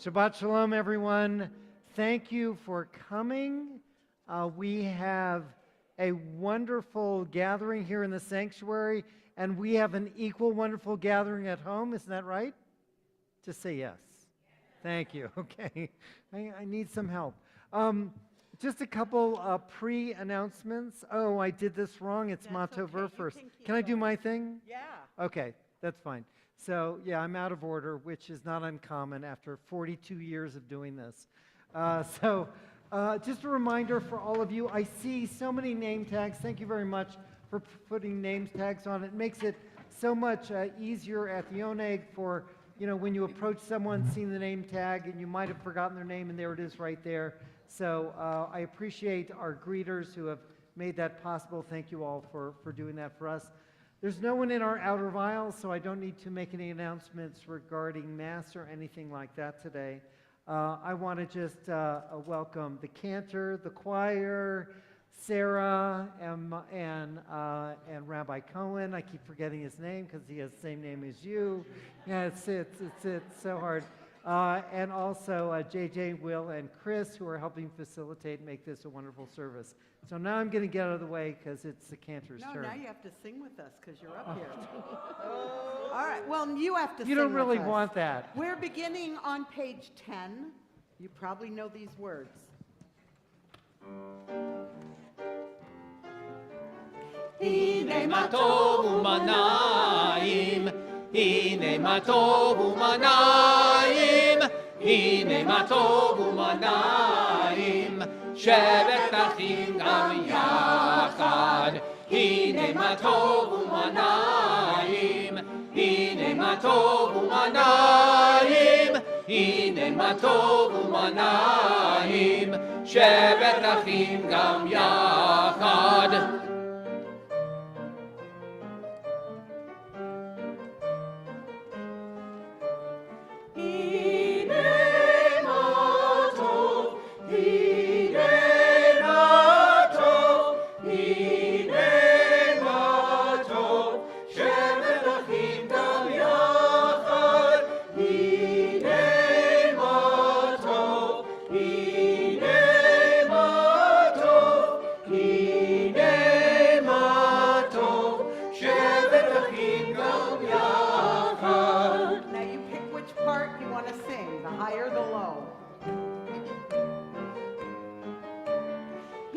Shabbat Shalom, everyone. Thank you for coming. We have a wonderful gathering here in the sanctuary, and we have an equal wonderful gathering at home. Isn't that right? Just say yes. Thank you. Okay. I need some help. Just a couple pre-announcements. Oh, I did this wrong. It's Matover first. Can I do my thing? Yeah. Okay, that's fine. So, yeah, I'm out of order, which is not uncommon after 42 years of doing this. Just a reminder for all of you, I see so many name tags. Thank you very much for putting name tags on. It makes it so much easier at the Oneg for, when you approach someone, seeing the name tag, and you might have forgotten their name, and there it is right there. So I appreciate our greeters who have made that possible. Thank you all for doing that for us. There's no one in our outer aisles, so I don't need to make any announcements regarding Mass or anything like that today. I want to just welcome the cantor, the choir, Sarah, and Rabbi Cohen. I keep forgetting his name because he has the same name as you. Yeah, it's so hard. And also JJ, Will, and Chris, who are helping facilitate and make this a wonderful service. So now I'm going to get out of the way because it's the cantor's turn. No, now you have to sing with us because you're up here. All right, well, you have to sing with us. You don't really want that. We're beginning on page 10. You probably know these words. הנה מה טוב ומנעים, הנה מה טוב ומנעים, הנה מה טוב ומנעים, שבת אחים גם יחד. הנה מה טוב ומנעים, הנה מה טוב ומנעים, הנה מה טוב ומנעים, שבת אחים גם יחד.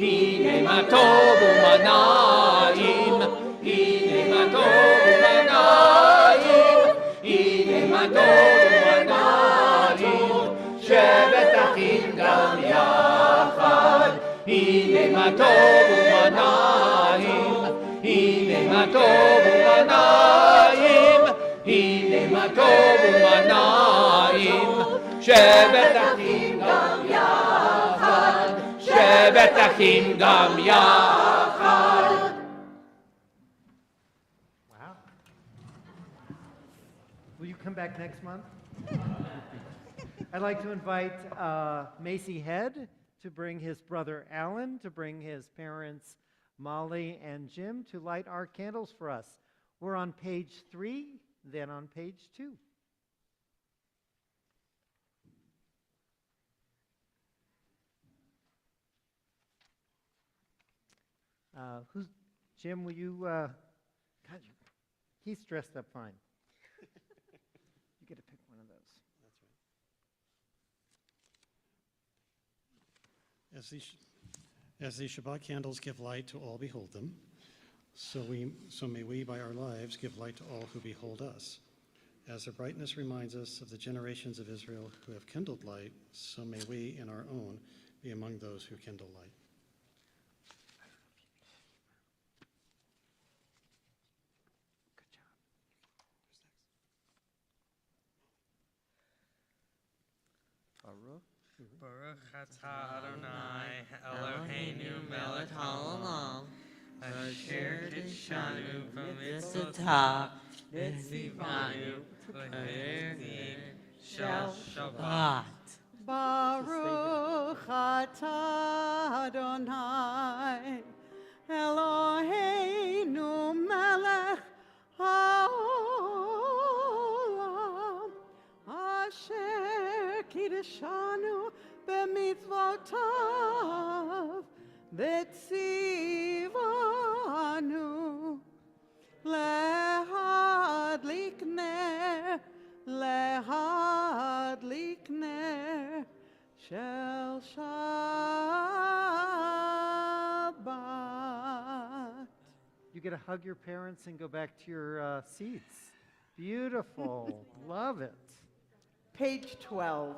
הנה מה טוב ומנעים, הנה מה טוב ומנעים, הנה מה טוב ומנעים, שבת אחים גם יחד. הנה מה טוב ומנעים, הנה מה טוב ומנעים, הנה מה טוב ומנעים, שבת אחים גם יחד. שבת אחים גם יחד. Wow. Will you come back next month? I'd like to invite Macy Head to bring his brother Alan, to bring his parents Molly and Jim to light our candles for us. We're on page 3, then on page 2. Jim, will you, God, he's dressed up fine. You get to pick one of those. That's right. As the Shabbat candles give light to all behold them, so may we by our lives give light to all who behold us. As the brightness reminds us of the generations of Israel who have kindled light, so may we in our own be among those who kindle light. Baruch atah Adonai Eloheinu melech haolam asher tishanu b'mitzvotav v'tzivanu b'nezir shel Shabbat. Baruch atah Adonai Eloheinu melech haolam asher קידשנו במצוותיו וציוונו להדליק נר של Shabbat. You get to hug your parents and go back to your seats. Beautiful. Love it. Page 12.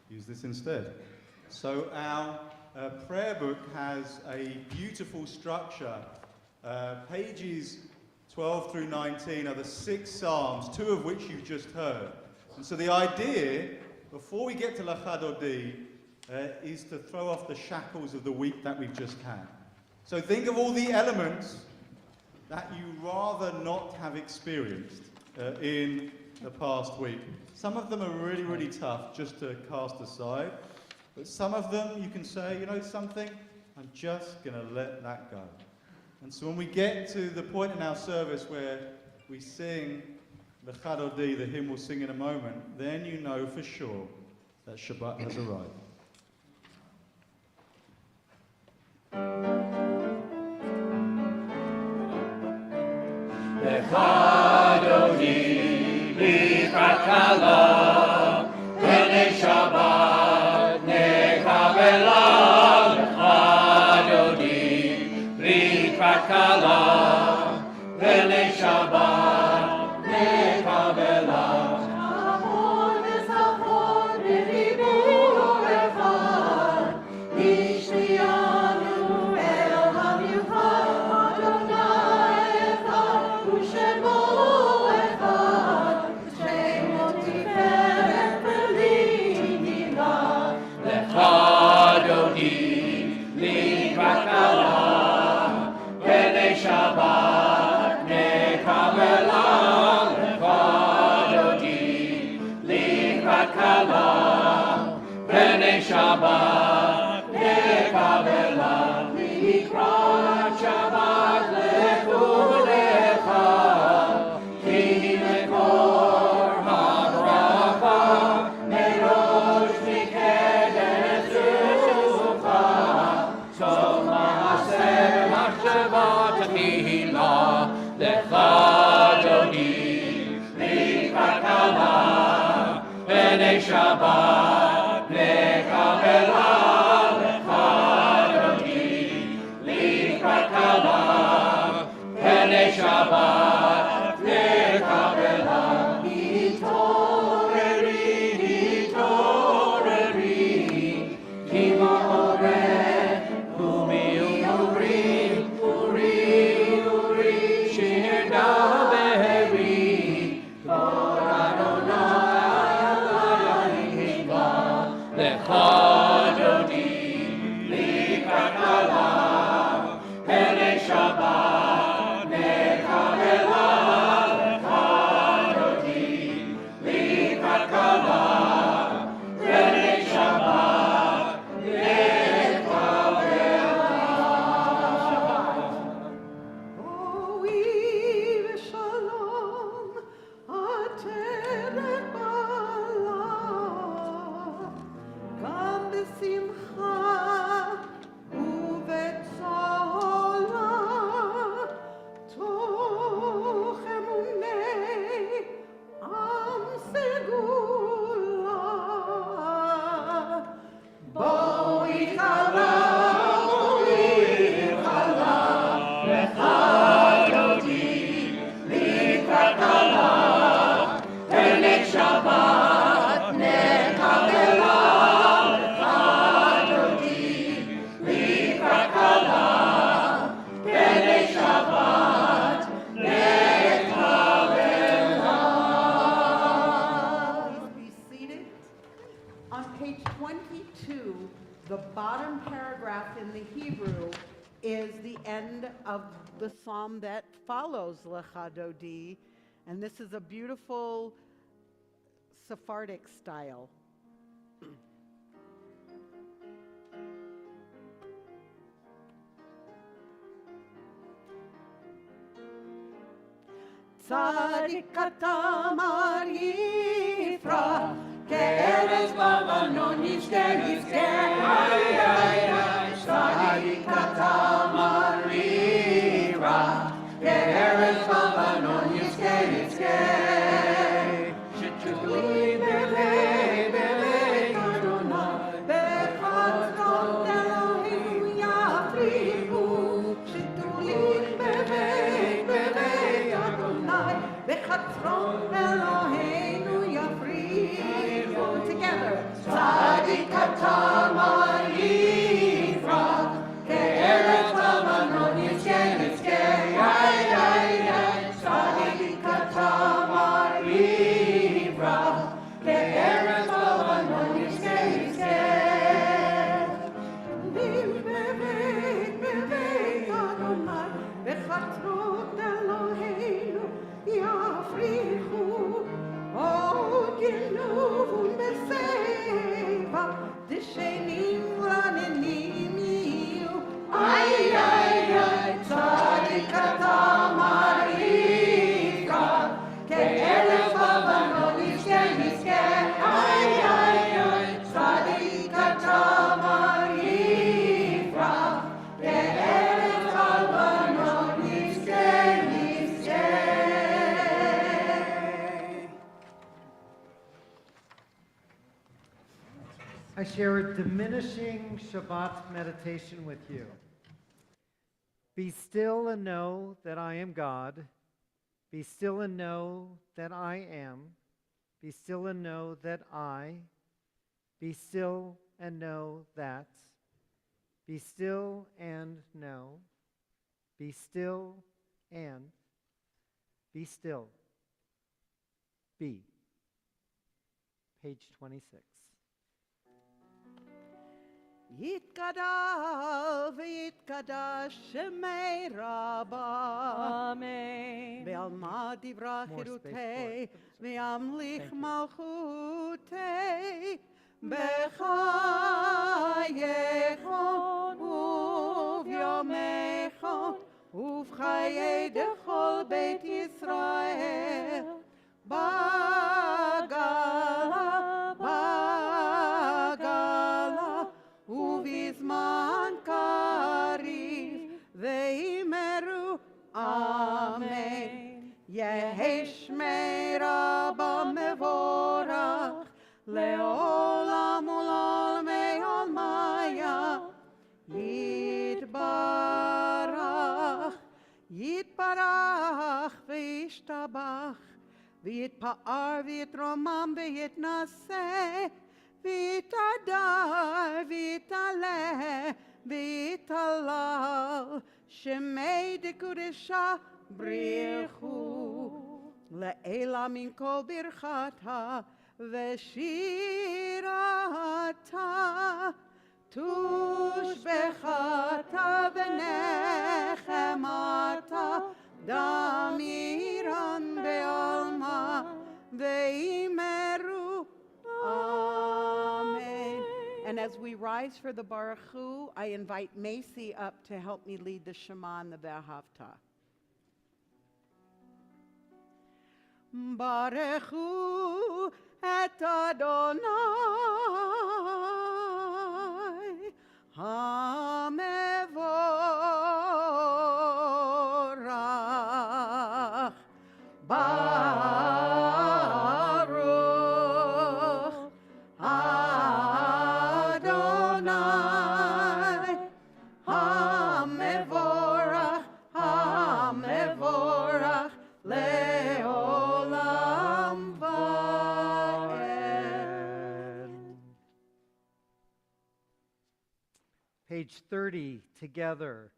Use this instead. So our prayer book has a beautiful structure. Pages 12 through 19 are the 6 Psalms, 2 of which you've just heard. And so the idea, before we get to Lachadodi, is to throw off the shackles of the week that we've just had. So think of all the elements that you rather not have experienced in the past week. Some of them are really, really tough just to cast aside. But some of them you can say, you know something, I'm just going to let that go. And so when we get to the point in our service where we sing the Chadodi, the hymn we'll sing in a moment, then you know for sure that Shabbat has arrived. Lechadodi, Likrat Kala, B'nei Shabbat, Nekabela. Lechadodi, Likrat Kala, B'nei Shabbat, Nekabela. Shabbat nekabela, likrat Shabbat lekulecha, ki mekor habracha, merosh פני שבת נקבלה לך אדוני לקראת כלה פני שבת נקבלה התעוררי כי מעורר ומי אורי שיר דברי קול אדוני לך אדוני לקראת כלה פני שבת נקבלה לך אדוני לקראת כלה פני שבת בואי ושלום, עטרת בעלה, גם בשמחה ובצהלה, תוך אמוני עם סגולה. בואי חלה, לך אדוני לקראת כלה פני שבת נקבלה לך אדוני לקראת כלה פני שבת נקבלה. Be seated. On page 22, the bottom paragraph in the Hebrew is the end of the psalm that follows Lecha Dodi, and this is a beautiful Sephardic style. צדיק אתה מר יפרח, כארז בלבנון יזכה צדיק אתה מר יפרח, כארז בלבנון יזכה שתלוי בבית אדוני בחצרות אלוהינו יפריחו שתלוי בבית אדוני בחצרות אלוהינו יפריחו. Together. צדיק אתה מר יפרח, כארז בלבנון יזכה צדיק אתה מר יפרח, כארז בלבנון יזכה בבית אדוני בחצרות אלוהינו יפריחו עוד ינובון בשיבה דשנים רננים יהיו צדיק אתה מר יפרח, כארז בלבנון יזכה צדיק אתה מר יפרח, כארז בלבנון יזכה I share a diminishing Shabbat meditation with you. Be still and know that I am God. Be still and know that I am. Be still and know that I. Be still and know that. Be still and know. Be still and. Be still. Be. Page 26. יתגדל ויתקדש שמי רבה, Amen. בעלמא דברה More space חירותי, for it. וימליך Thank you. מלכותי, בחייכון וביומכון, ובחיי דכל בית ישראל, בגלה, בגלה, ובזמן קריב, ואמרו אמן. יהי שמי רבה מבורך, לעולם ולעולמי עולמיה. יתברך, יתברך וישתבח, ויתפאר ויתרומם ויתנשא, ויתהדר ויתעלה ויתהלל, שמי דקודשה בריחו. לעילה מן כל ברכתה ושירתה, תושבחתה ונחמתה, דמירן בעלמה ואמרו Amen. And as we rise for the Baruch Hu, I invite Macy up to help me lead the Shema and the Vahavta. Baruch Hu et Adonai HaMevorach. Baruch Adonai HaMevorach, HaMevorach Leolam Va'ed. Page 30, together.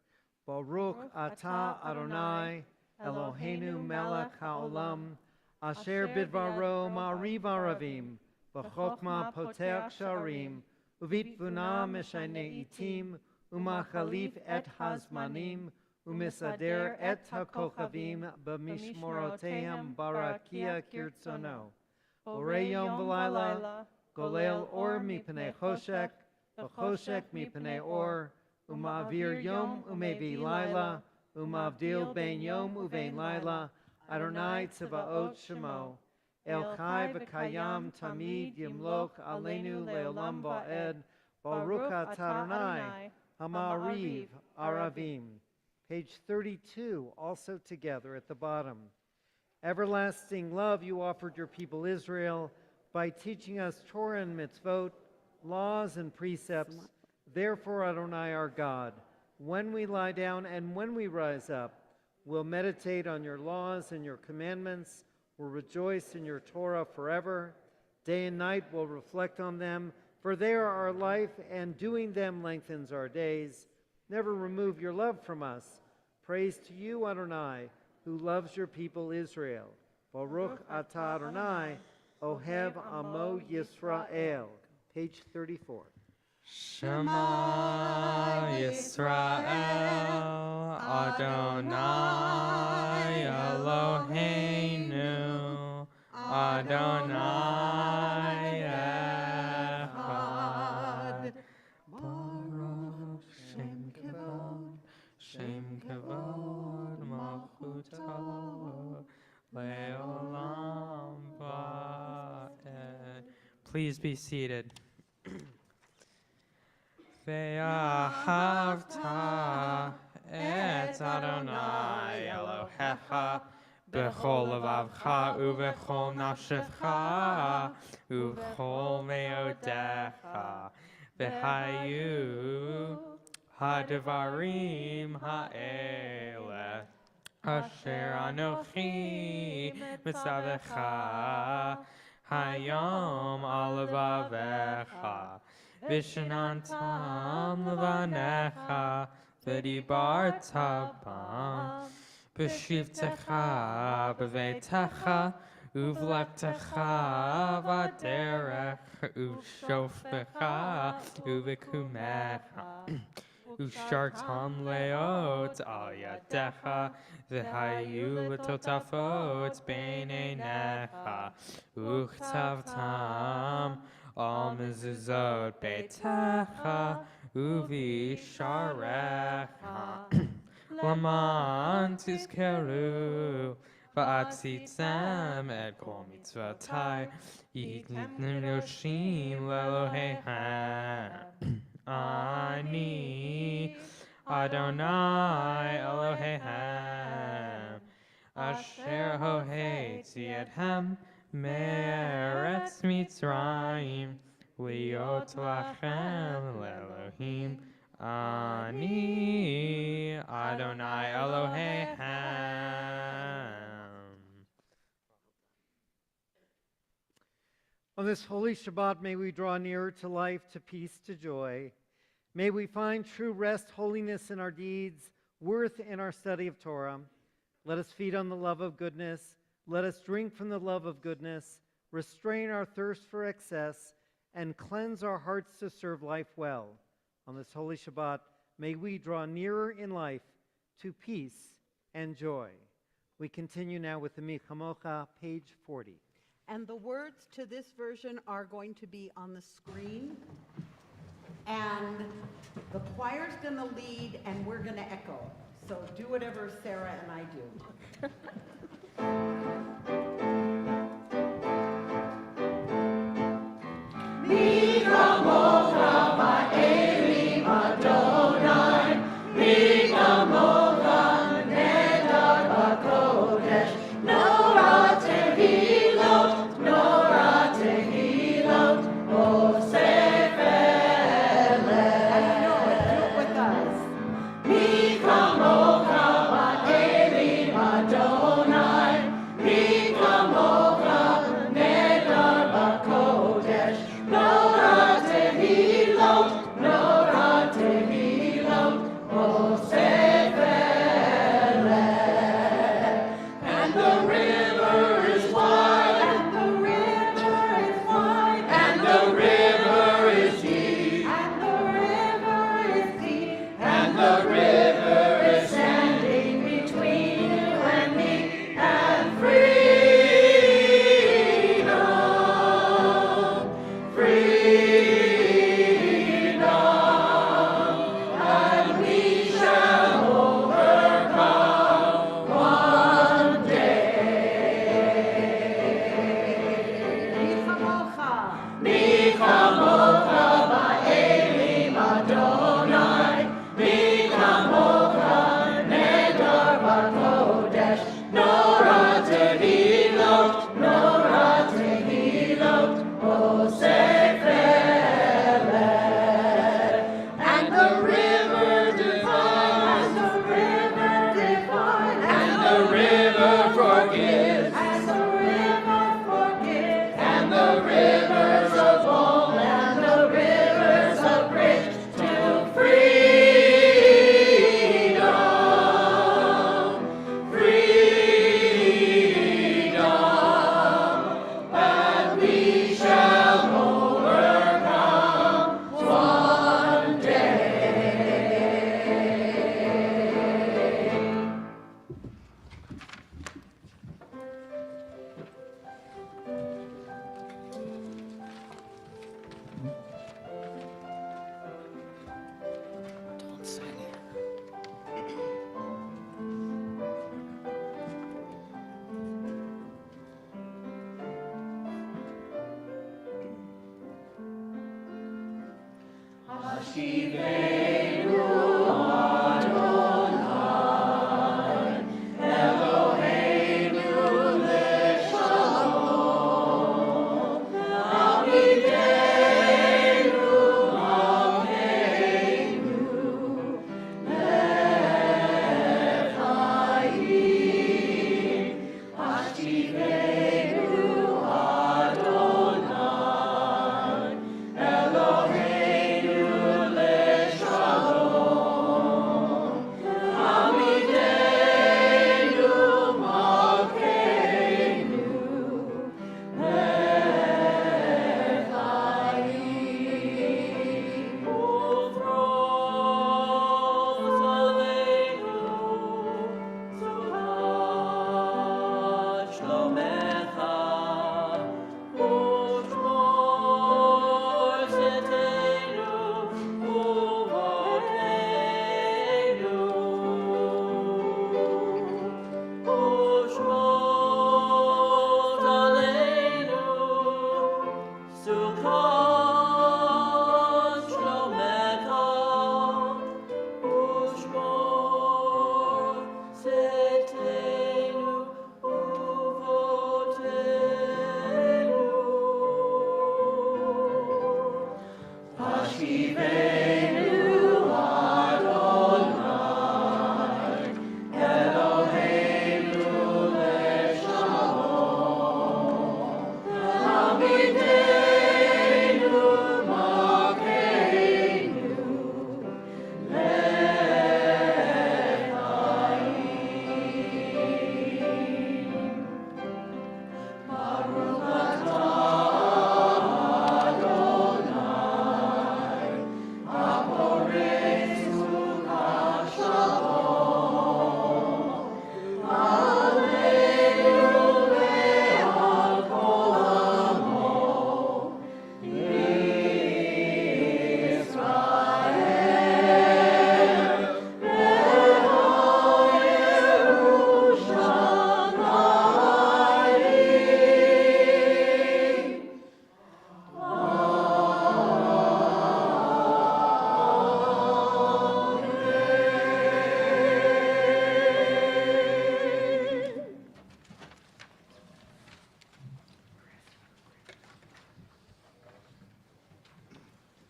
Baruch atah Adonai, Eloheinu melech haolam, asher bidvaro ma'ariv aravim, v'chokma poteach sharim, uvitvuna meshanei itim, umachalif et hazmanim, umisader et hakochavim, b'mishmorotehem barakia kirtzono. Borei yom v'layla, golel or mipnei choshek, v'choshek mipnei or, umavir yom umevi laila, umavdil ben yom uvein laila, Adonai tzavaot shemo, El chai v'kayam tamid yimloch aleinu leolam va'ed, Baruch atah Adonai, Hamariv Aravim. Page 32, also together at the bottom. Everlasting love you offered your people Israel by teaching us Torah and mitzvot, laws and precepts. Therefore, Adonai our God, when we lie down and when we rise up, we'll meditate on your laws and your commandments. We'll rejoice in your Torah forever. Day and night we'll reflect on them, for they are our life, and doing them lengthens our days. Never remove your love from us. Praise to you, Adonai, who loves your people Israel. Baruch atah Adonai, Ohev Amo Yisrael. Page 34. Shema Yisrael Adonai Eloheinu Adonai Echad. Baruch Shem Kavod Malchuto Leolam Va'ed. Please be seated. Ve'ahavta et Adonai Elohecha b'chol levavcha u'b'chol nafshecha u'b'chol me'odecha v'hayu ha'devarim ha'ele asher anochi mitzavecha hayom al levavecha Vishnantam levanecha, v'dibarta bam, b'shivtecha, b'veitecha, uvlektecha, v'derech, u'shofecha, uv'kumecha, u'shartam leot al yadecha, v'hayu l'totafot b'neinecha, u'chtavtam, Al mezuzot beitecha uvisharecha Laman tizkeru va'atzitzem et kol mitzvotai yitnim yoshim le'Eloheihem Ani Adonai Eloheihem Asher hoheitzi ethem מארץ מצרים, להיות לכם לאלוהים. אני אדוני אלוהיכם. On this holy Shabbat, may we draw nearer to life, to peace, to joy. May we find true rest, holiness in our deeds, worth in our study of Torah. Let us feed on the love of goodness. Let us drink from the love of goodness, restrain our thirst for excess, and cleanse our hearts to serve life well. On this holy Shabbat, may we draw nearer in life to peace and joy. We continue now with the Mi Chamocha, page 40. And the words to this version are going to be on the screen. And the choir's going to lead, and we're going to echo. So do whatever Sarah and I do.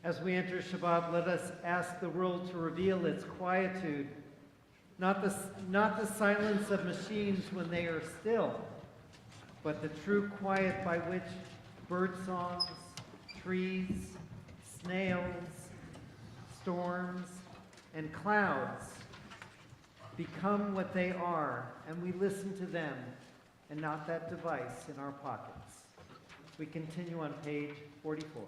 As we enter Shabbat, let us ask the world to reveal its quietude, not the silence of machines when they are still, but the true quiet by which bird songs, trees, snails, storms, and clouds become what they are, and we listen to them and not that device in our pockets. We continue on page 44.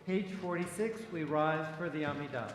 Page 46, we rise for the Amidah.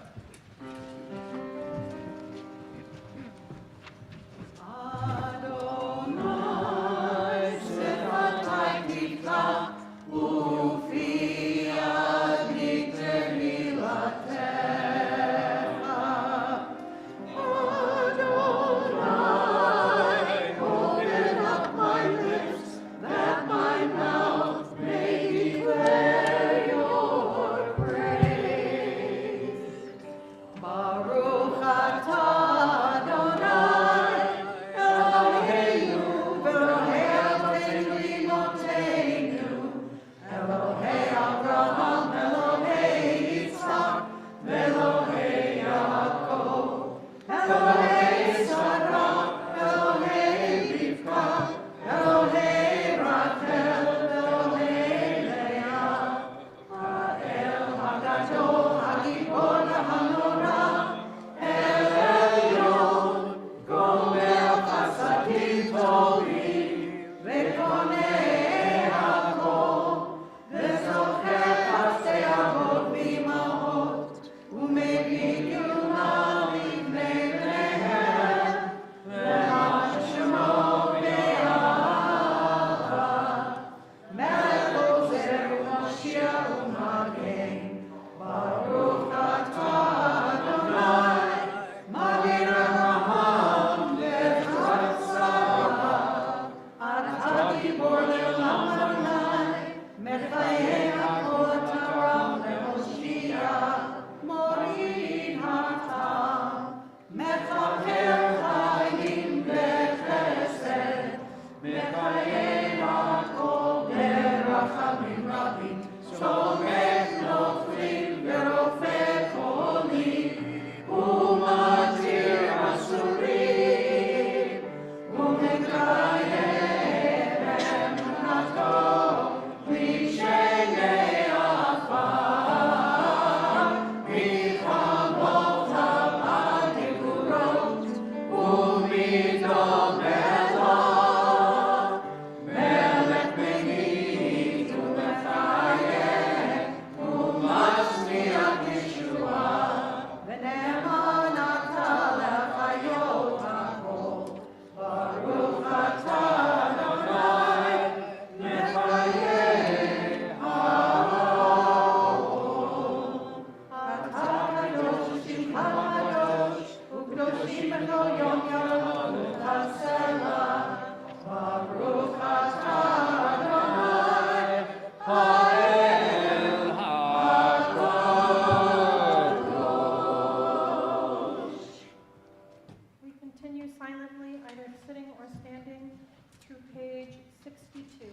page 62.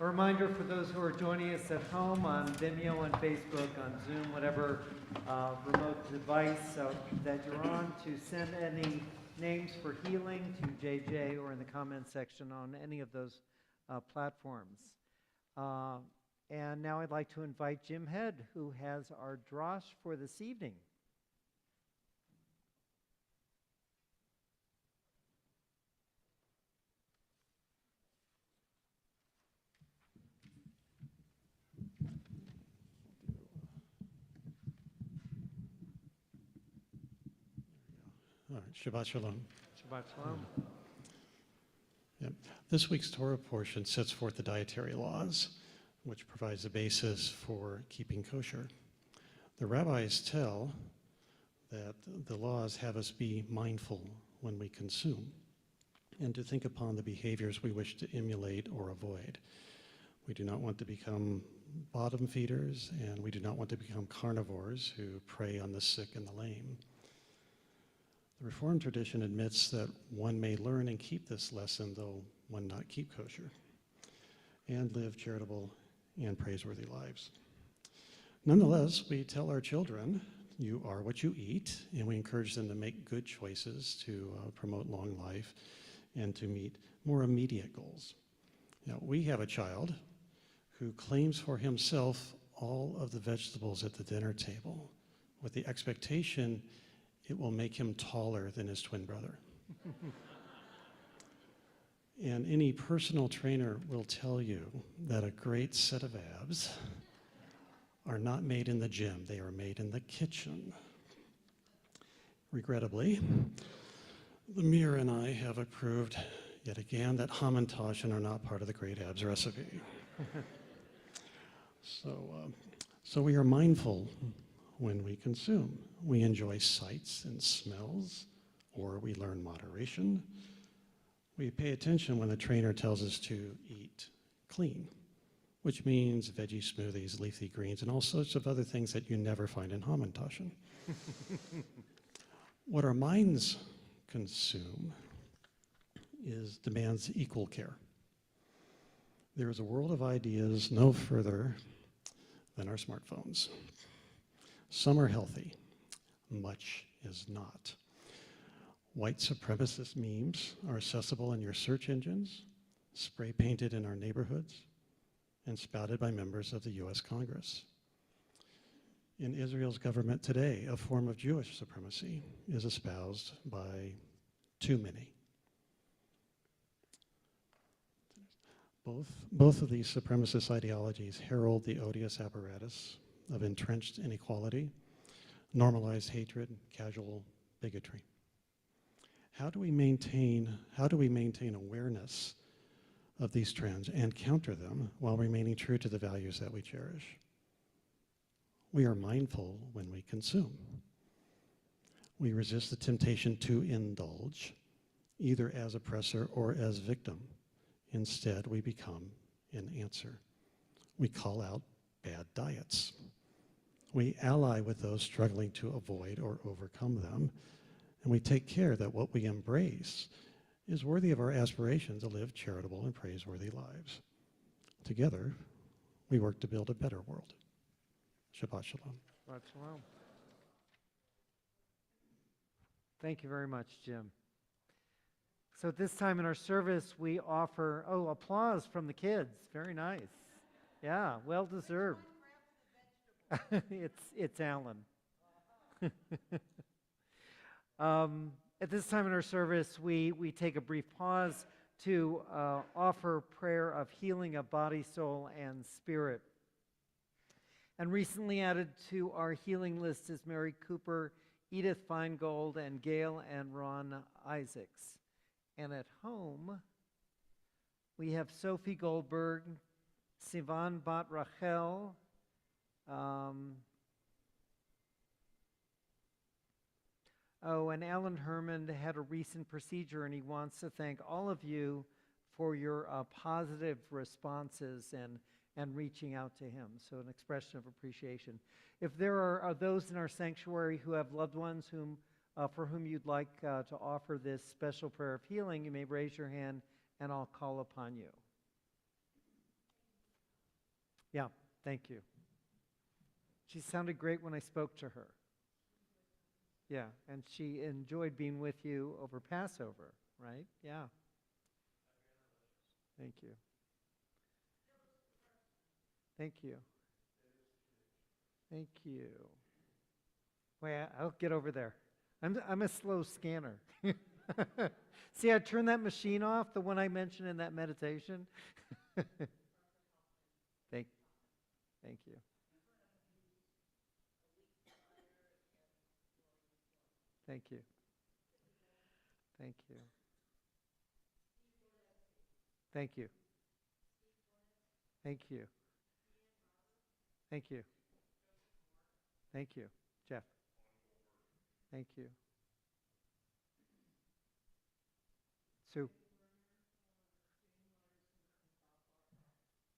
A reminder for those who are joining us at home on Vimeo and Facebook, on Zoom, whatever remote device that you're on, to send any names for healing to JJ or in the comments section on any of those platforms. And now I'd like to invite Jim Head, who has our drosh for this evening. All right, Shabbat Shalom. Shabbat Shalom. Yep. This week's Torah portion sets forth the dietary laws, which provides the basis for keeping kosher. The rabbis tell that the laws have us be mindful when we consume and to think upon the behaviors we wish to emulate or avoid. We do not want to become bottom feeders, and we do not want to become carnivores who prey on the sick and the lame. The Reformed tradition admits that one may learn and keep this lesson, though one not keep kosher, and live charitable and praiseworthy lives. Nonetheless, we tell our children, you are what you eat, and we encourage them to make good choices to promote long life and to meet more immediate goals. Now, we have a child who claims for himself all of the vegetables at the dinner table with the expectation It will make him taller than his twin brother. And any personal trainer will tell you that a great set of abs are not made in the gym, they are made in the kitchen. Regrettably, the mirror and I have approved yet again that ham and tashin are not part of the great abs recipe. So we are mindful when we consume. We enjoy sights and smells, or we learn moderation. We pay attention when the trainer tells us to eat clean, which means veggie smoothies, leafy greens, and all sorts of other things that you never find in Hamantaschen. What our minds consume demands equal care. There is a world of ideas no further than our smartphones. Some are healthy, much is not. White supremacist memes are accessible in your search engines, spray painted in our neighborhoods, and spouted by members of the US Congress. In Israel's government today, a form of Jewish supremacy is espoused by too many. Both of these supremacist ideologies herald the odious apparatus of entrenched inequality, normalized hatred, casual bigotry. How do we maintain awareness of these trends and counter them while remaining true to the values that we cherish? We are mindful when we consume. We resist the temptation to indulge, either as oppressor or as victim. Instead, we become an answer. We call out bad diets. We ally with those struggling to avoid or overcome them, and we take care that what we embrace is worthy of our aspiration to live charitable and praiseworthy lives. Together, we work to build a better world. Shabbat Shalom. Shabbat Shalom. Thank you very much, Jim. So at this time in our service, we offer, applause from the kids. Very nice. Yeah, well deserved. It's Alan. At this time in our service, we take a brief pause to offer prayer of healing of body, soul, and spirit. And recently added to our healing list is Mary Cooper, Edith Feingold, and Gail and Ron Isaacs. And at home, we have Sophie Goldberg, Sivan Bat Rachel, and Alan Herman had a recent procedure, and he wants to thank all of you for your positive responses and reaching out to him. So an expression of appreciation. If there are those in our sanctuary who have loved ones for whom you'd like to offer this special prayer of healing, you may raise your hand and I'll call upon you. Yeah, thank you. She sounded great when I spoke to her. Yeah, and she enjoyed being with you over Passover, right? Yeah. Thank you. Thank you. Thank you. Wait, I'll get over there. I'm a slow scanner. See, I turned that machine off, the one I mentioned in that meditation. Thank you. Thank you. Thank you. Thank you. Thank you. Thank you. Thank you, Jeff. Thank you. Sue.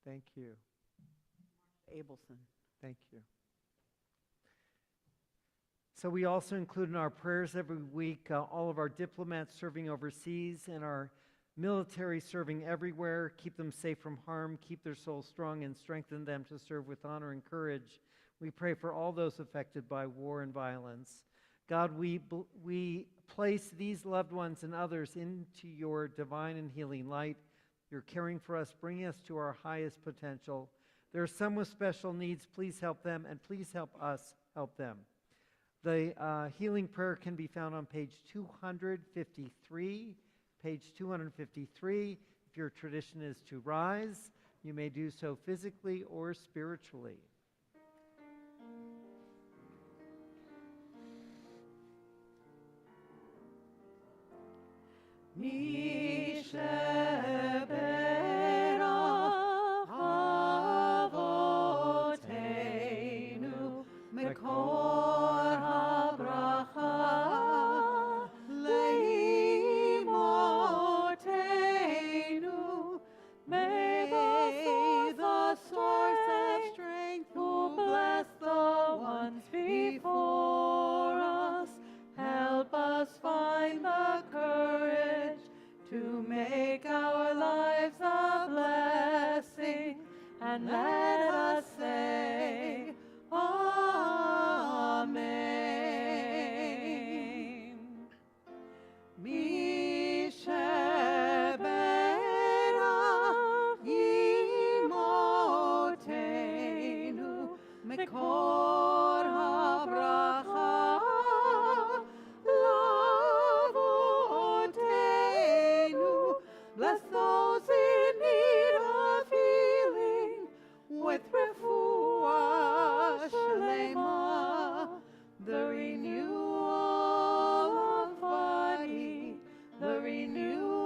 Thank you. Abelson. Thank you. So we also include in our prayers every week all of our diplomats serving overseas and our military serving everywhere. Keep them safe from harm, keep their souls strong, and strengthen them to serve with honor and courage. We pray for all those affected by war and violence. God, we place these loved ones and others into your divine and healing light. You're caring for us, bringing us to our highest potential. There are some with special needs. Please help them, and please help us help them. The healing prayer can be found on page 253. Page 253. If your tradition is to rise, you may do so physically or spiritually. May the source of strength who bless the ones before us help us find the courage to make our lives a blessing, and let us say Amen. Mi shebera imotenu mekor habracha lavotenu. Bless those in need of healing with refuah shlema, the renewal of body, the renewal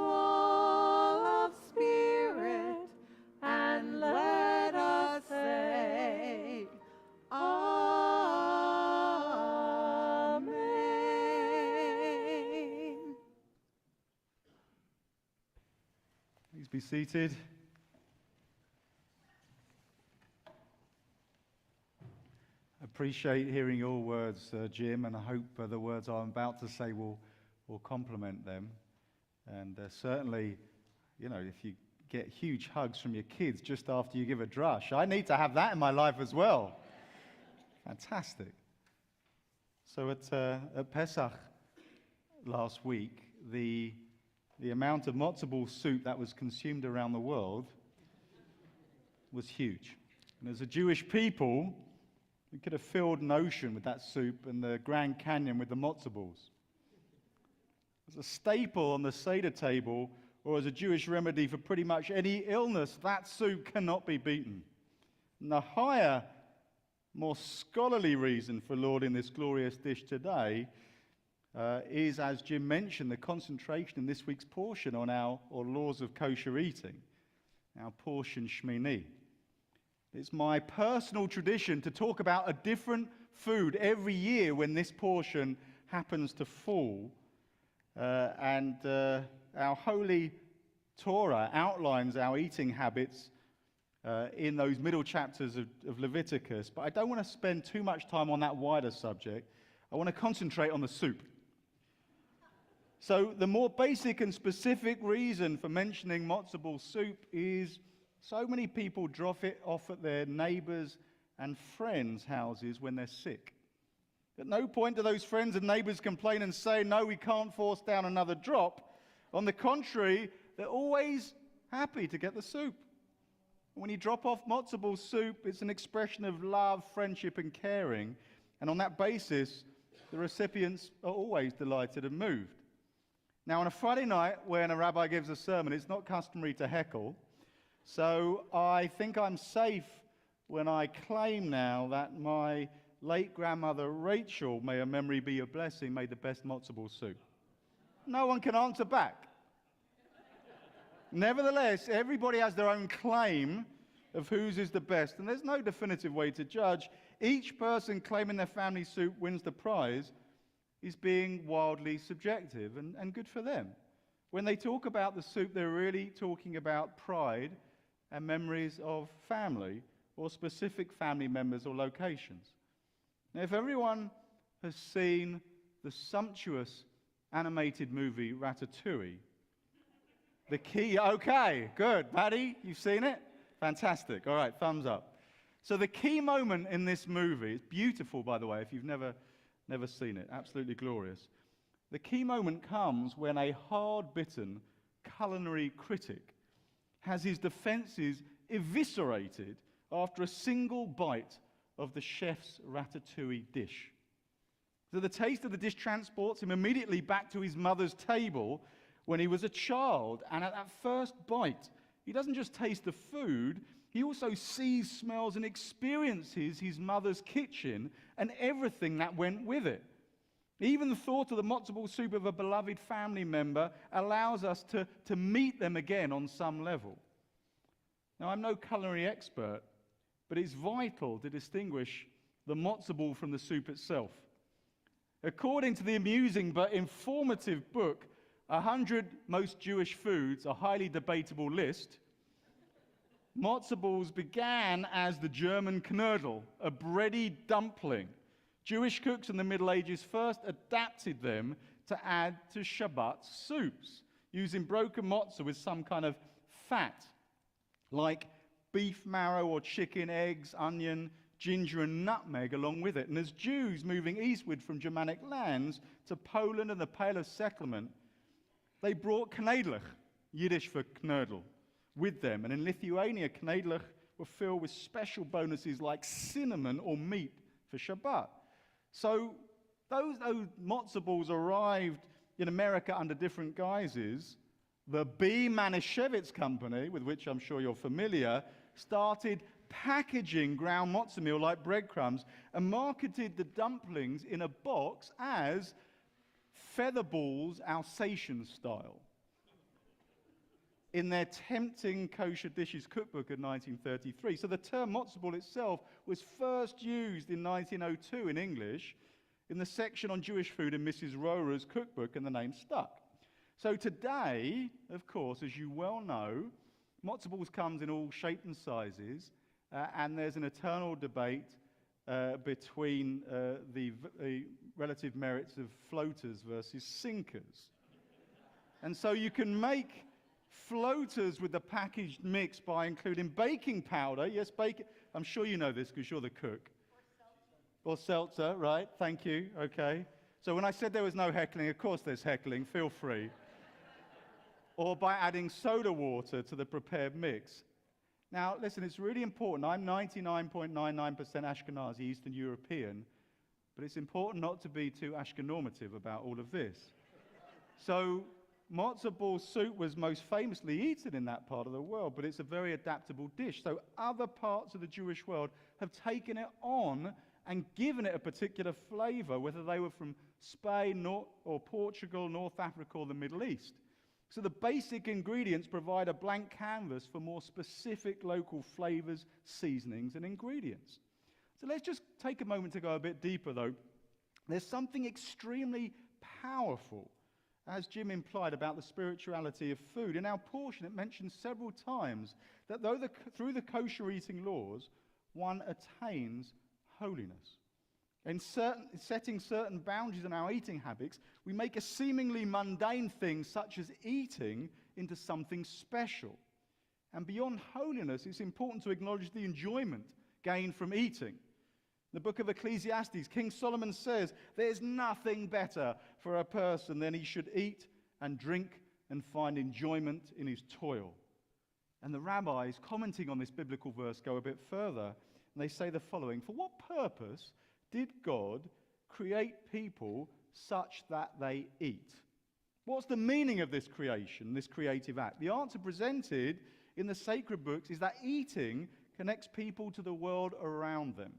of spirit, and let us say Amen. Please be seated. Appreciate hearing your words, Jim, and I hope the words I'm about to say will complement them. And certainly, if you get huge hugs from your kids just after you give a drush, I need to have that in my life as well. Fantastic. So at Pesach last week, the amount of matzo ball soup that was consumed around the world was huge. And as a Jewish people, we could have filled an ocean with that soup and the Grand Canyon with the matzo balls. As a staple on the Seder table, or as a Jewish remedy for pretty much any illness, that soup cannot be beaten. And the higher, more scholarly reason for lauding this glorious dish today is, as Jim mentioned, the concentration in this week's portion on our laws of kosher eating, our portion Shmini. It's my personal tradition to talk about a different food every year when this portion happens to fall. And our holy Torah outlines our eating habits in those middle chapters of Leviticus. But I don't want to spend too much time on that wider subject. I want to concentrate on the soup. So the more basic and specific reason for mentioning matzo ball soup is so many people drop it off at their neighbors' and friends' houses when they're sick. At no point do those friends and neighbors complain and say, no, we can't force down another drop. On the contrary, they're always happy to get the soup. When you drop off matzo ball soup, it's an expression of love, friendship, and caring. And on that basis, the recipients are always delighted and moved. Now, on a Friday night when a rabbi gives a sermon, it's not customary to heckle. So I think I'm safe when I claim now that my late grandmother Rachel, may her memory be a blessing, made the best matzo ball soup. No one can answer back. Nevertheless, everybody has their own claim of whose is the best, and there's no definitive way to judge. Each person claiming their family soup wins the prize is being wildly subjective, and good for them. When they talk about the soup, they're really talking about pride and memories of family or specific family members or locations. Now, if everyone has seen the sumptuous animated movie Ratatouille, the key, okay, good. Maddie, you've seen it? Fantastic. All right, thumbs up. So the key moment in this movie, it's beautiful, by the way, if you've never seen it, absolutely glorious. The key moment comes when a hard-bitten culinary critic has his defenses eviscerated after a single bite of the chef's ratatouille dish. So the taste of the dish transports him immediately back to his mother's table when he was a child. And at that first bite, he doesn't just taste the food, he also sees, smells, and experiences his mother's kitchen and everything that went with it. Even the thought of the matzo ball soup of a beloved family member allows us to meet them again on some level. Now, I'm no culinary expert, but it's vital to distinguish the matzo ball from the soup itself. According to the amusing but informative book, 100 Most Jewish Foods, a highly debatable list, matzo balls began as the German knödel, a bready dumpling. Jewish cooks in the Middle Ages first adapted them to add to Shabbat soups, using broken matzah with some kind of fat, like beef marrow or chicken, eggs, onion, ginger, and nutmeg along with it. And as Jews moving eastward from Germanic lands to Poland and the Pale of Settlement, they brought knedlich, Yiddish for knödel, with them. And in Lithuania, knedlich were filled with special bonuses like cinnamon or meat for Shabbat. So those matzo balls arrived in America under different guises. The B. Manischewitz Company, with which I'm sure you're familiar, started packaging ground matzo meal like breadcrumbs and marketed the dumplings in a box as feather balls Alsatian style in their tempting kosher dishes cookbook of 1933. So the term matzo ball itself was first used in 1902 in English in the section on Jewish food in Mrs. Rohra's cookbook, and the name stuck. So today, of course, as you well know, matzo balls comes in all shapes and sizes, and there's an eternal debate between the relative merits of floaters versus sinkers. And so you can make floaters with the packaged mix by including baking powder. Yes, bacon. I'm sure you know this because you're the cook. Or seltzer, right? Thank you. Okay. So when I said there was no heckling, of course there's heckling. Feel free. Or by adding soda water to the prepared mix. Now, listen, it's really important. I'm 99.99% Ashkenazi, Eastern European, but it's important not to be too Ashkenormative about all of this. So matzo ball soup was most famously eaten in that part of the world, but it's a very adaptable dish. So other parts of the Jewish world have taken it on and given it a particular flavor, whether they were from Spain or Portugal, North Africa, or the Middle East. So the basic ingredients provide a blank canvas for more specific local flavors, seasonings, and ingredients. So let's just take a moment to go a bit deeper, though. There's something extremely powerful, as Jim implied, about the spirituality of food. In our portion, it mentions several times that through the kosher eating laws, one attains holiness. In setting certain boundaries in our eating habits, we make a seemingly mundane thing, such as eating, into something special. And beyond holiness, it's important to acknowledge the enjoyment gained from eating. In the book of Ecclesiastes, King Solomon says, "There's nothing better for a person than he should eat and drink and find enjoyment in his toil." And the rabbis, commenting on this biblical verse, go a bit further, and they say the following: "For what purpose did God create people such that they eat?" What's the meaning of this creation, this creative act? The answer presented in the sacred books is that eating connects people to the world around them.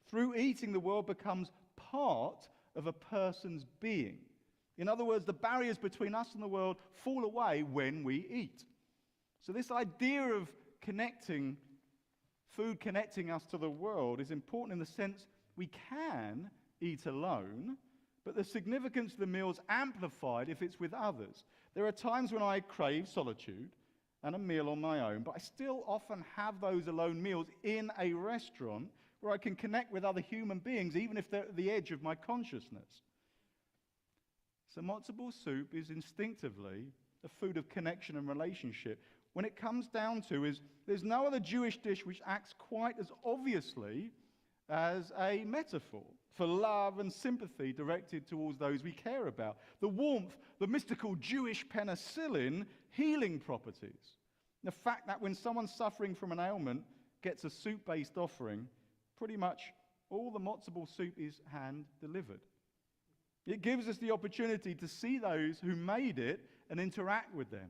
Through eating, the world becomes part of a person's being. In other words, the barriers between us and the world fall away when we eat. So this idea of food connecting us to the world is important in the sense we can eat alone, but the significance of the meal is amplified if it's with others. There are times when I crave solitude and a meal on my own, but I still often have those alone meals in a restaurant where I can connect with other human beings, even if they're at the edge of my consciousness. So matzo ball soup is instinctively a food of connection and relationship. When it comes down to is, there's no other Jewish dish which acts quite as obviously as a metaphor for love and sympathy directed towards those we care about. The warmth, the mystical Jewish penicillin healing properties. The fact that when someone suffering from an ailment gets a soup-based offering, pretty much all the matzo ball soup is hand-delivered. It gives us the opportunity to see those who made it and interact with them.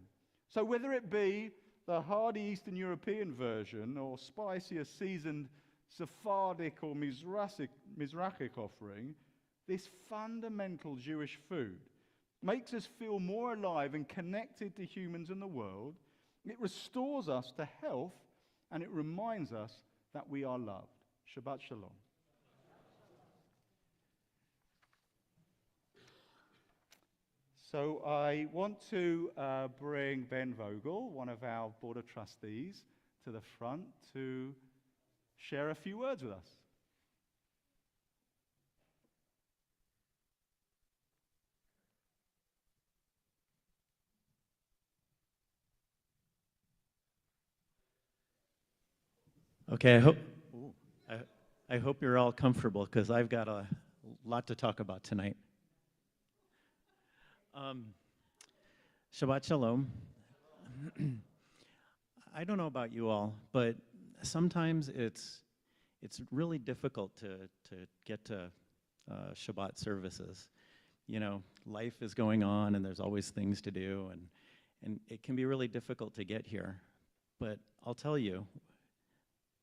So whether it be the hardy Eastern European version or spicier seasoned Sephardic or Mizrahic offering, this fundamental Jewish food makes us feel more alive and connected to humans and the world. It restores us to health, and it reminds us that we are loved. Shabbat Shalom. So I want to bring Ben Vogel, one of our Board of Trustees, to the front to share a few words with us. Okay, I hope you're all comfortable because I've got a lot to talk about tonight. Shabbat Shalom. I don't know about you all, but sometimes it's really difficult to get to Shabbat services. You know, life is going on and there's always things to do, and it can be really difficult to get here. But I'll tell you,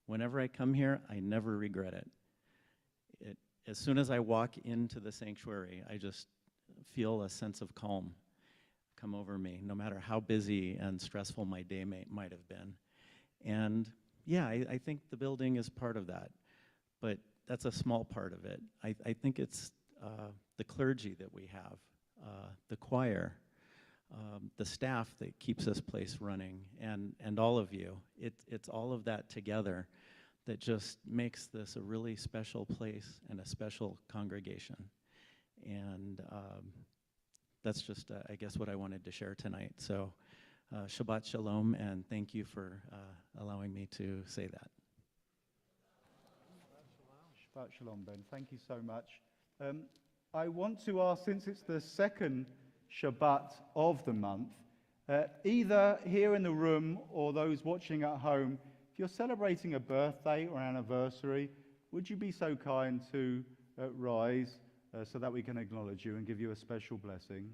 whenever I come here, I never regret it. As soon as I walk into the sanctuary, I just feel a sense of calm come over me, no matter how busy and stressful my day might have been. And yeah, I think the building is part of that, but that's a small part of it. I think it's the clergy that we have, the choir, the staff that keeps this place running, and all of you. It's all of that together that just makes this a really special place and a special congregation. And that's just, I guess, what I wanted to share tonight. So Shabbat Shalom, and thank you for allowing me to say that. Shabbat Shalom, Ben. Thank you so much. I want to ask, since it's the second Shabbat of the month, either here in the room or those watching at home, if you're celebrating a birthday or an anniversary, would you be so kind to rise so that we can acknowledge you and give you a special blessing?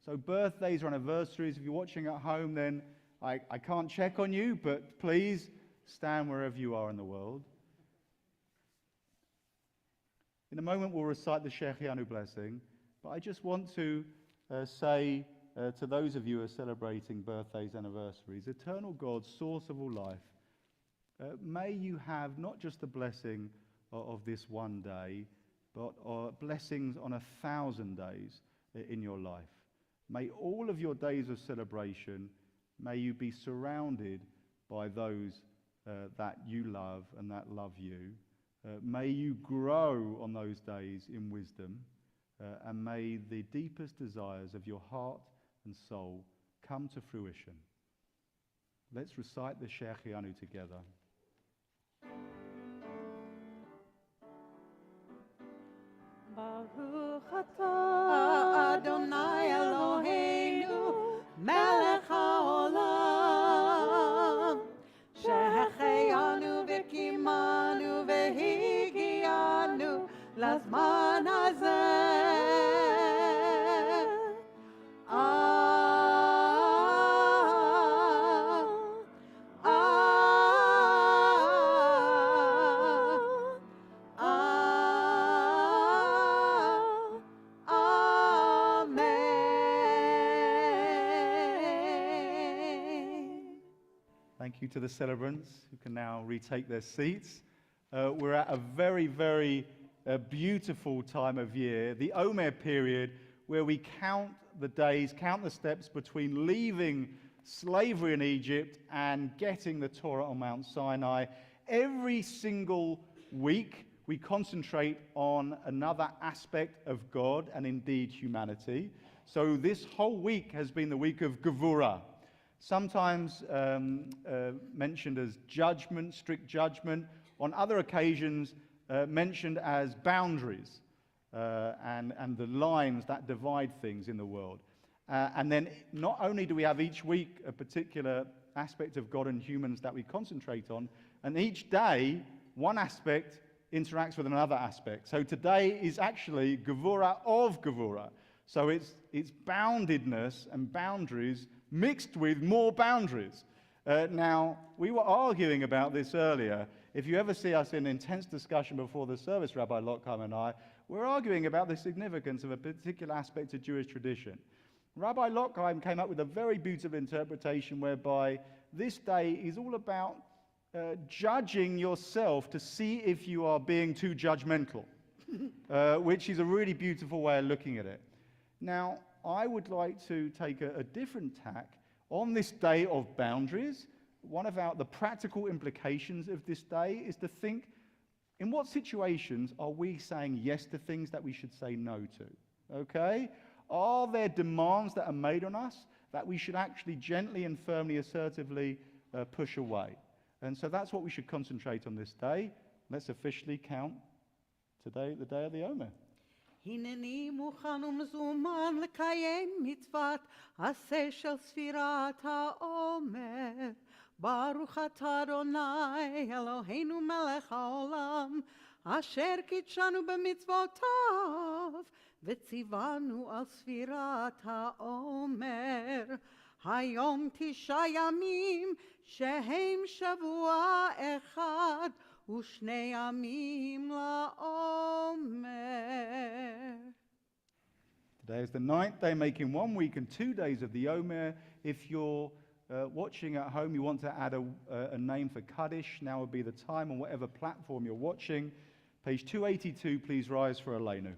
So birthdays or anniversaries, if you're watching at home, then I can't check on you, but please stand wherever you are in the world. In a moment, we'll recite the Shechianu blessing, but I just want to say to those of you who are celebrating birthdays, anniversaries, eternal God, source of all life, may you have not just the blessing of this one day, but blessings on 1,000 days in your life. May all of your days of celebration, may you be surrounded by those that you love and that love you. May you grow on those days in wisdom, and may the deepest desires of your heart and soul come to fruition. Let's recite the Shechianu together. Baruch atah Adonai Eloheinu melech haolam שהחיינו וקיימנו והגיענו לזמן הזה. Thank you to the celebrants who can now retake their seats. We're at a very, very beautiful time of year, the Omer period, where we count the days, count the steps between leaving slavery in Egypt and getting the Torah on Mount Sinai. Every single week, we concentrate on another aspect of God and indeed humanity. So this whole week has been the week of Gevurah. Sometimes mentioned as judgment, strict judgment. On other occasions, mentioned as boundaries and the lines that divide things in the world. And then not only do we have each week a particular aspect of God and humans that we concentrate on, and each day, one aspect interacts with another aspect. So today is actually Gevurah of Gevurah. So it's boundedness and boundaries mixed with more boundaries. Now, we were arguing about this earlier. If you ever see us in intense discussion before the service, Rabbi Lockheim and I, we're arguing about the significance of a particular aspect of Jewish tradition. Rabbi Lockheim came up with a very beautiful interpretation whereby this day is all about judging yourself to see if you are being too judgmental, which is a really beautiful way of looking at it. Now, I would like to take a different tack on this day of boundaries. One of the practical implications of this day is to think, in what situations are we saying yes to things that we should say no to? Okay? Are there demands that are made on us that we should actually gently and firmly, assertively push away? And so that's what we should concentrate on this day. Let's officially count today the day of the Omer. הנני מוכן ומזומן לקיים מצוות עשה של ספירת העומר. ברוך אתה אדוני אלוהינו מלך העולם, אשר קידשנו במצוותיו, וציוונו על ספירת העומר. היום 9 ימים שהם שבוע אחד, ושני ימים לעומר. Today is the 9th day, making 1 week and 2 days of the Omer. If you're watching at home, you want to add a name for Kaddish, now would be the time on whatever platform you're watching. Page 282, please rise for Aleinu.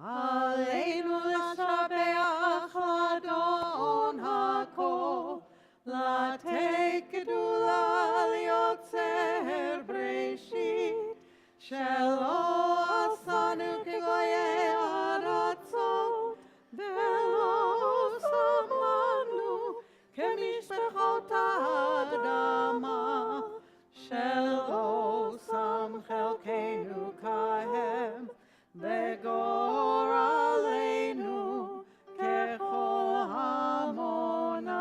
עלינו לשבח אדון הכל, לתת גדולה ליוצר בראשית, שלא עשנו כגויי ארצות, ולא שם לנו כמשפחות האדמה, שלא שם חלקנו כהם, וגורלנו ככל המונם.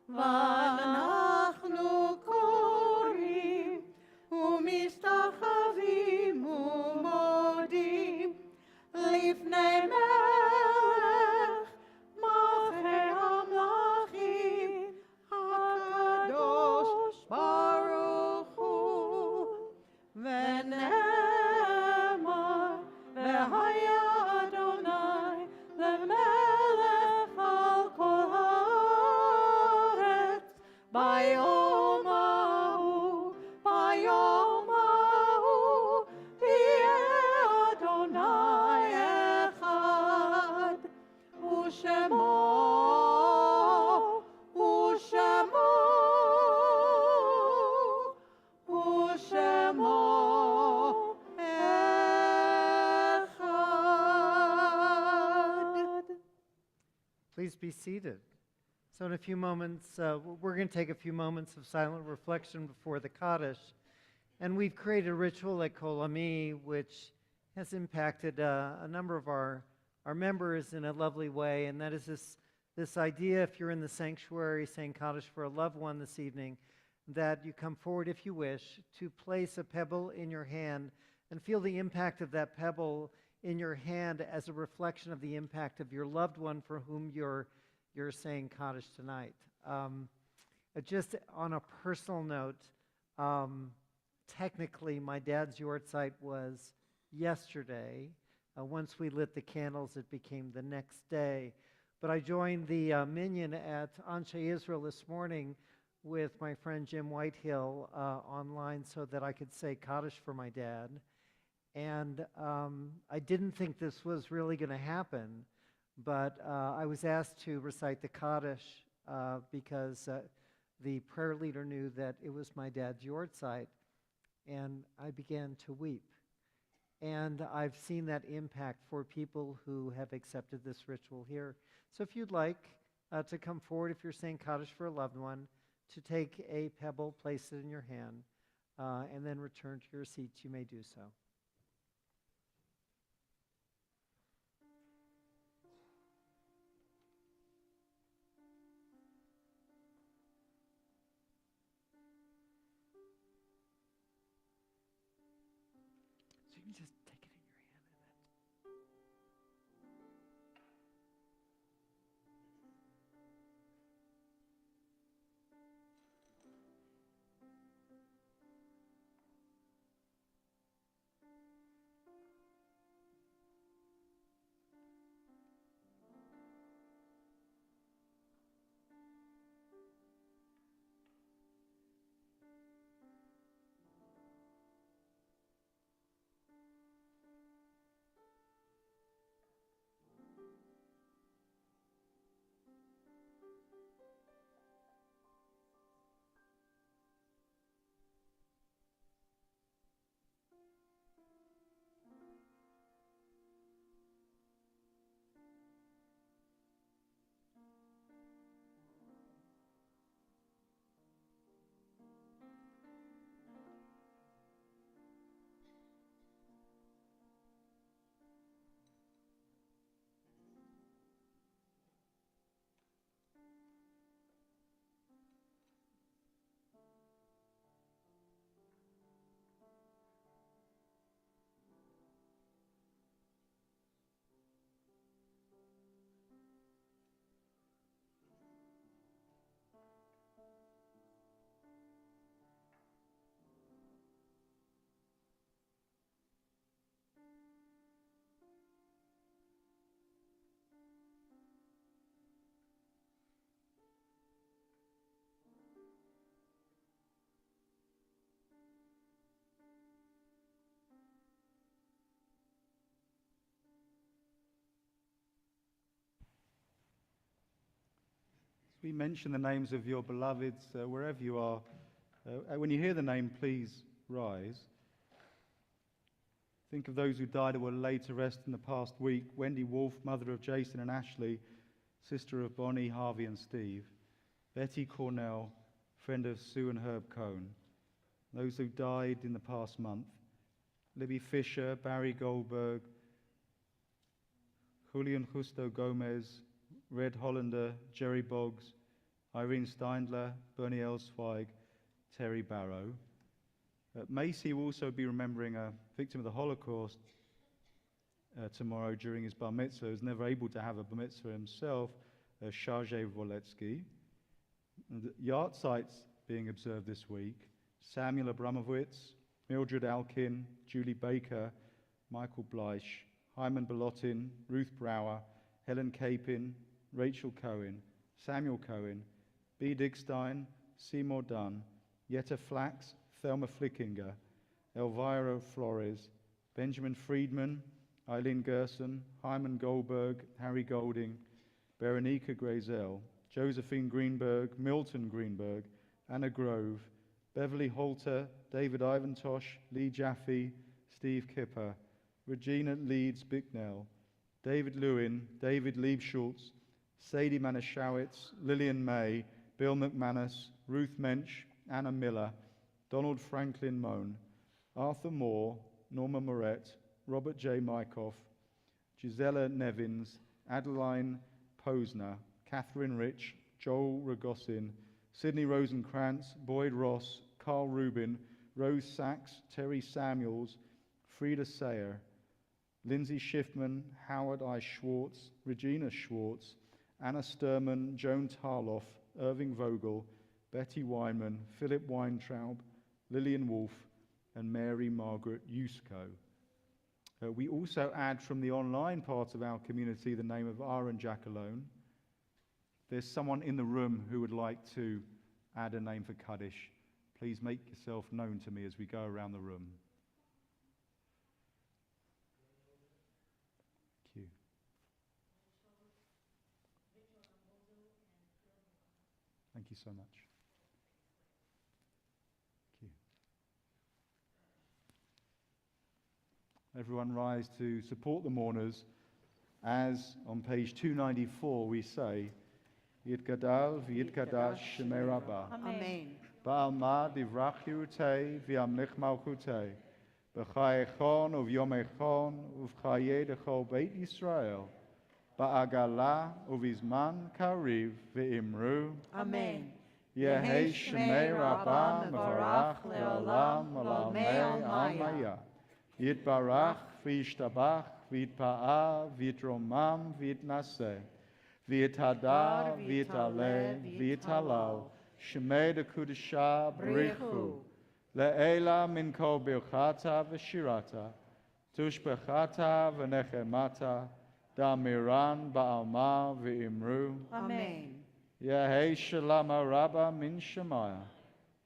ואנחנו קוראים ומשתחווים ומודים לפני מלך מלכי המלכים הקדוש ברוך הוא. ונאמר והיה אדוני למלך על כל הארץ ביום ההוא, ביום ההוא תהיה אדוני אחד, ושמו אחד. Please be seated. So in a few moments, we're going to take a few moments of silent reflection before the Kaddish. And we've created a ritual at Kol Ami, which has impacted a number of our members in a lovely way. And that is this idea, if you're in the sanctuary saying Kaddish for a loved one this evening, that you come forward, if you wish, to place a pebble in your hand and feel the impact of that pebble in your hand as a reflection of the impact of your loved one for whom you're saying Kaddish tonight. Just on a personal note, technically my dad's yortzeit was yesterday. Once we lit the candles, it became the next day. But I joined the minyan at Anshe Israel this morning with my friend Jim Whitehill online so that I could say Kaddish for my dad. And I didn't think this was really going to happen, but I was asked to recite the Kaddish because the prayer leader knew that it was my dad's yortzeit, and I began to weep. And I've seen that impact for people who have accepted this ritual here. So if you'd like to come forward, if you're saying Kaddish for a loved one, to take a pebble, place it in your hand, and then return to your seats, you may do so. just take it in your hand and then. We mention the names of your beloveds wherever you are. When you hear the name, please rise. Think of those who died or were laid to rest in the past week. Wendy Wolf, mother of Jason and Ashley, sister of Bonnie, Harvey and Steve. Betty Cornell, friend of Sue and Herb Cohn. Those who died in the past month. Libby Fisher, Barry Goldberg, Julian Justo Gomez, Red Hollander, Jerry Boggs, Irene Steindler, Bernie Elsweig, Terry Barrow. Macy will also be remembering a victim of the Holocaust tomorrow during his bar mitzvah. He was never able to have a bar mitzvah himself, Sharjay Voletsky. The yard sites being observed this week: Samuel Abramowitz, Mildred Alkin, Julie Baker, Michael Bleish, Hyman Belotin, Ruth Brower, Helen Capin, Rachel Cohen, Samuel Cohen, B. Dickstein, Seymour Dunn, Yetta Flax, Thelma Flickinger, Elvira Flores, Benjamin Friedman, Eileen Gerson, Hyman Goldberg, Harry Golding, Berenica Grazel, Josephine Greenberg, Milton Greenberg, Anna Grove, Beverly Holter, David Ivantosh, Lee Jaffe, Steve Kipper, Regina Leeds Bicknell, David Lewin, David Liebschultz, Sadie Manischewitz, Lillian May, Bill McManus, Ruth Mensch, Anna Miller, Donald Franklin Moan, Arthur Moore, Norma Moret, Robert J. Mykoff, Gisela Nevins, Adeline Posner, Catherine Rich, Joel Rogossin, Sidney Rosenkrantz, Boyd Ross, Carl Rubin, Rose Sachs, Terry Samuels, Frida Sayer, Lindsay Schiffman, Howard I. Schwartz, Regina Schwartz, Anna Sturman, Joan Tarloff, Irving Vogel, Betty Weinman, Philip Weintraub, Lillian Wolf, and Mary Margaret Yusko. We also add from the online part of our community the name of Aaron Jackalone. There's someone in the room who would like to add a name for Kaddish. Please make yourself known to me as we go around the room. Thank you. Thank you so much. Thank you. Everyone rise to support the mourners as on page 294 we say, Yitgadal v'yitgadash shemei Rabbah. Amen. Ba'alma divrach yirutei v'yamlich malchutei. B'chayechon uv'yomechon uv'chayei dechol beit Yisrael. Ba'agala uv'izman kariv v'imru. Amen. Yehei shemei Rabbah mevarach le'olam olamei almaya. יתברך וישתבח ויתפאר ויתרומם ויתנשא ויתהדר ויתעלה ויתהלל שמי דקודשה בריחו לעילה מן כל ברכתה ושירתה תושבחתה ונחמתה דאמירן בעלמא ואמרו Amen. יהי שלום הרבה מן שמיא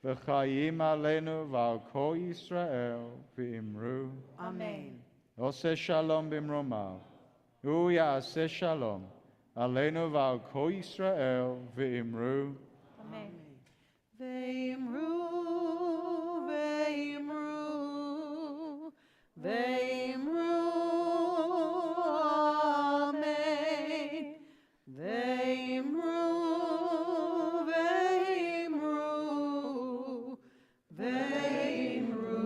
וחיים עלינו ועל כל ישראל ואמרו Amen. עושה שלום במרומיו הוא יעשה שלום עלינו ועל כל ישראל ואמרו Ve'imru, ve'imru, ve'imru, amen. Ve'imru, ve'imru, ve'imru,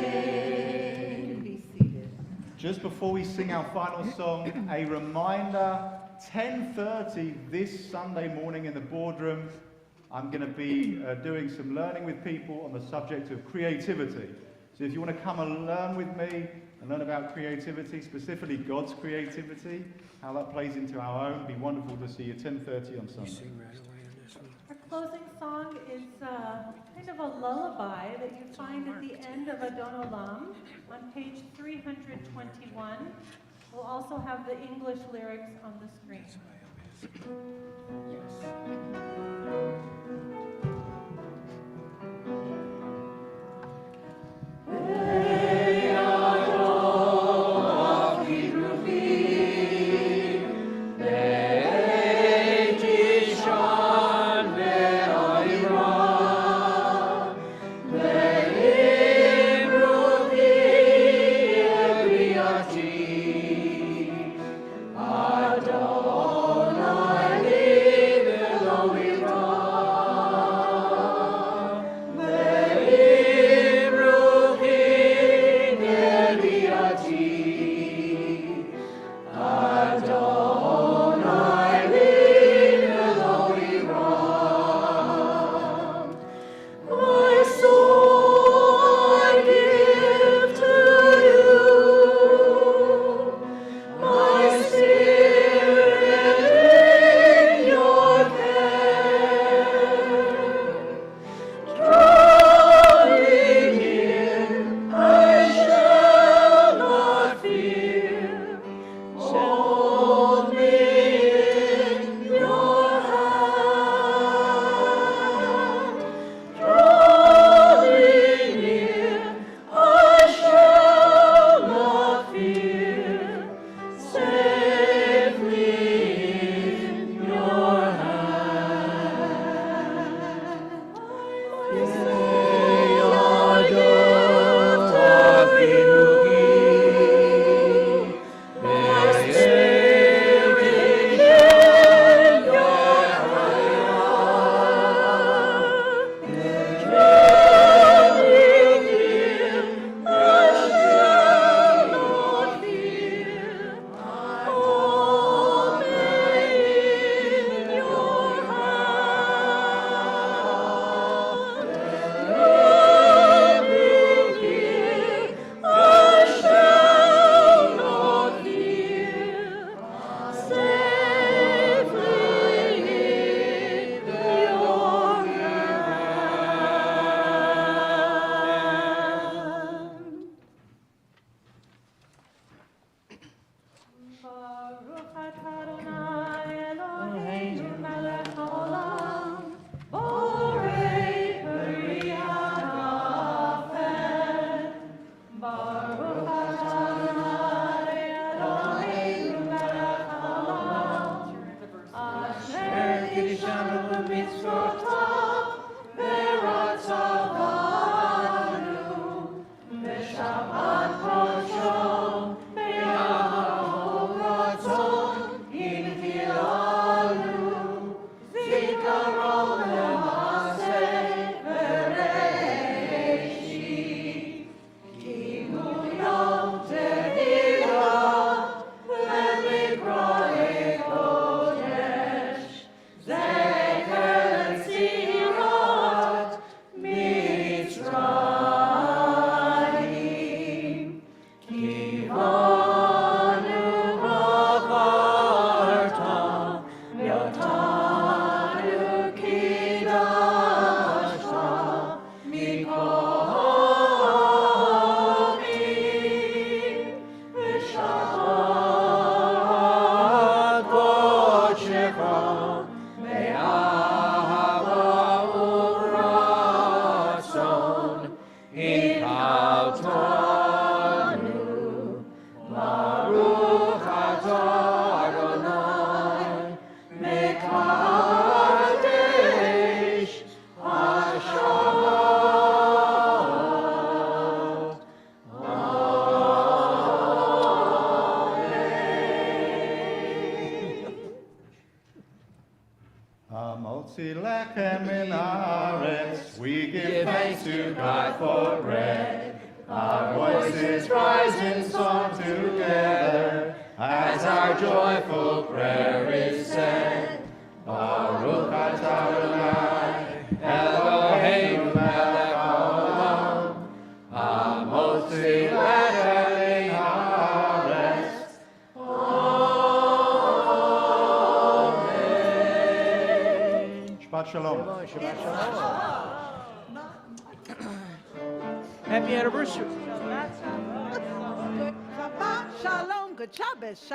amen. Be seated. Just before we sing our final song, a reminder, 10:30 this Sunday morning in the boardroom, I'm going to be doing some learning with people on the subject of creativity. So if you want to come and learn with me and learn about creativity, specifically God's creativity, how that plays into our own, it'd be wonderful to see you 10:30 on Sunday. Our closing song is kind of a lullaby that you find at the end of Adon Olam on page 321. We'll also have the English lyrics on the screen. lechem min haaretz. We Give thanks to God for bread. Our voices rise in song together as our joyful prayer is said. Baruch atah Adonai, Eloheinu melech haolam, hamotzi lechem min haaretz. Shabbat Shalom. Happy anniversary. Shabbat Shalom. Good Shabbos. Shabbat